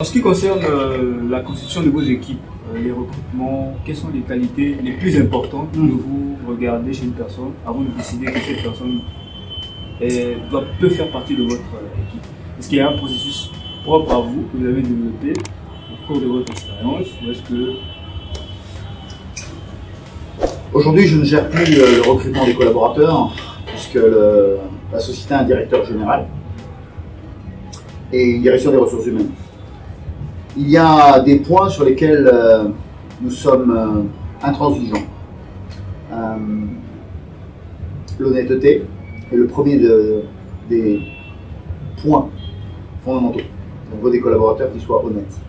En ce qui concerne la constitution de vos équipes, les recrutements, quelles sont les qualités les plus importantes que vous regardez chez une personne avant de décider que cette personne peut faire partie de votre équipe? Est-ce qu'il y a un processus propre à vous que vous avez développé au cours de votre expérience, ou est-ce que... Aujourd'hui, je ne gère plus le recrutement des collaborateurs puisque la société a un directeur général et une direction des ressources humaines. Il y a des points sur lesquels nous sommes intransigeants. L'honnêteté est le premier des points fondamentaux. On veut des collaborateurs qui soient honnêtes.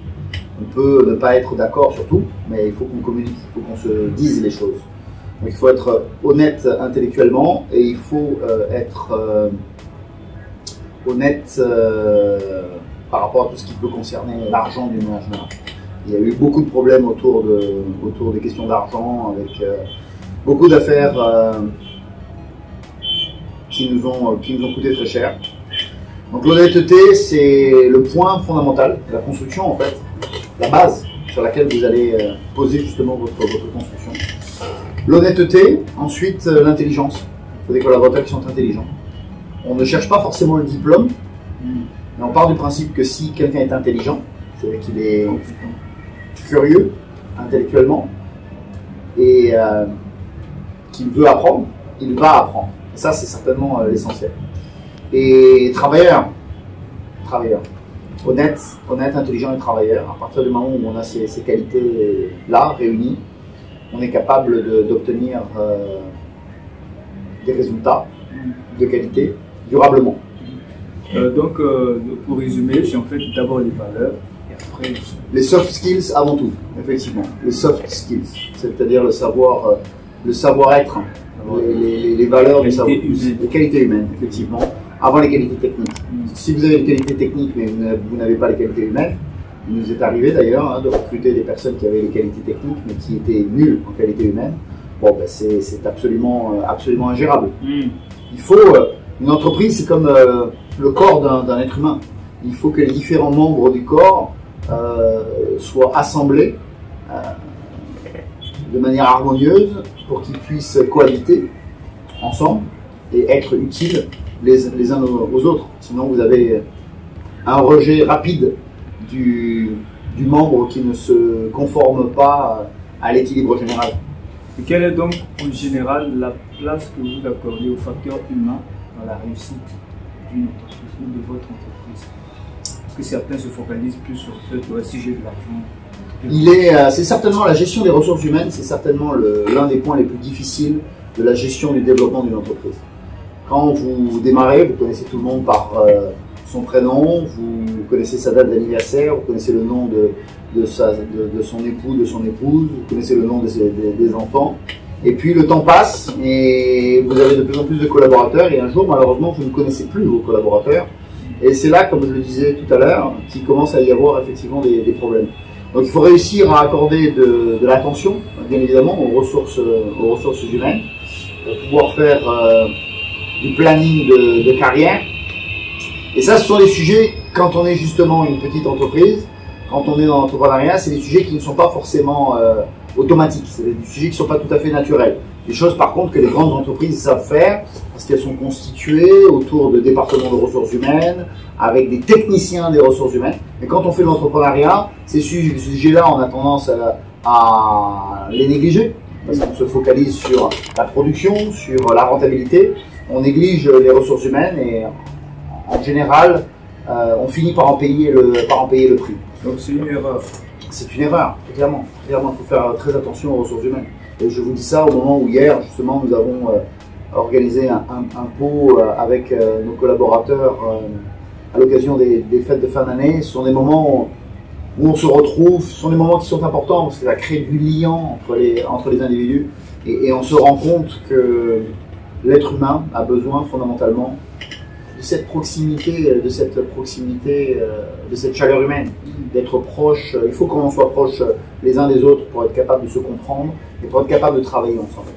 On peut ne pas être d'accord sur tout, mais il faut qu'on communique, il faut qu'on se dise les choses. Donc, il faut être honnête intellectuellement et il faut être honnête par rapport à tout ce qui peut concerner l'argent d'une manière générale. Il y a eu beaucoup de problèmes autour des questions d'argent, avec beaucoup d'affaires qui nous ont coûté très cher. Donc l'honnêteté, c'est le point fondamental de la construction, en fait, la base sur laquelle vous allez poser justement votre construction. L'honnêteté, ensuite l'intelligence. Il faut des collaborateurs qui sont intelligents. On ne cherche pas forcément le diplôme, mais on part du principe que si quelqu'un est intelligent, c'est-à-dire qu'il est curieux intellectuellement et qu'il veut apprendre, il va apprendre. Et ça, c'est certainement l'essentiel. Et travailleur, honnête, intelligent et travailleur. À partir du moment où on a ces qualités-là réunies, on est capable d'obtenir des résultats de qualité durablement. Donc, pour résumer, c'est en fait d'abord les valeurs et après... Les soft skills avant tout, effectivement. Les soft skills, c'est-à-dire le savoir-être, les valeurs, les qualités humaines, effectivement, avant les qualités techniques. Si vous avez les qualités techniques mais vous n'avez pas les qualités humaines, il nous est arrivé d'ailleurs de recruter des personnes qui avaient les qualités techniques mais qui étaient nulles en qualité humaine. Bon, ben c'est absolument ingérable. Il faut... Une entreprise, c'est comme le corps d'un être humain. Il faut que les différents membres du corps soient assemblés de manière harmonieuse pour qu'ils puissent cohabiter ensemble et être utiles les uns aux autres. Sinon, vous avez un rejet rapide du membre qui ne se conforme pas à l'équilibre général. Et quelle est donc en général la place que vous accordez au facteur humain dans la réussite d'une entreprise ou de votre entreprise? Parce que certains se focalisent plus sur le sujet de l'argent. C'est certainement la gestion des ressources humaines, c'est certainement l'un des points les plus difficiles de la gestion du développement d'une entreprise. Quand vous démarrez, vous connaissez tout le monde par son prénom, vous connaissez sa date d'anniversaire, vous connaissez le nom de son époux, de son épouse, vous connaissez le nom des enfants. Et puis le temps passe et vous avez de plus en plus de collaborateurs et un jour, malheureusement, vous ne connaissez plus vos collaborateurs. Et c'est là, comme je le disais tout à l'heure, qu'il commence à y avoir effectivement des problèmes. Donc il faut réussir à accorder de l'attention, bien évidemment, aux ressources humaines, pour pouvoir faire du planning de carrière. Et ça, ce sont des sujets, quand on est justement une petite entreprise, quand on est dans l'entrepreneuriat, c'est des sujets qui ne sont pas forcément automatiques, c'est des sujets qui ne sont pas tout à fait naturels. Des choses par contre que les grandes entreprises savent faire parce qu'elles sont constituées autour de départements de ressources humaines, avec des techniciens des ressources humaines. Mais quand on fait de l'entrepreneuriat, ces sujets-là, on a tendance à les négliger parce qu'on se focalise sur la production, sur la rentabilité. On néglige les ressources humaines et en général, on finit par en payer le prix. Donc c'est une erreur. C'est une erreur, clairement. Clairement, il faut faire très attention aux ressources humaines. Et je vous dis ça au moment où hier, justement, nous avons organisé un pot avec nos collaborateurs à l'occasion des fêtes de fin d'année. Ce sont des moments où on se retrouve, ce sont des moments qui sont importants parce que ça crée du lien entre les individus. Et on se rend compte que l'être humain a besoin fondamentalement de cette proximité, de cette chaleur humaine, d'être proche. Il faut qu'on soit proche les uns des autres pour être capable de se comprendre et pour être capable de travailler ensemble.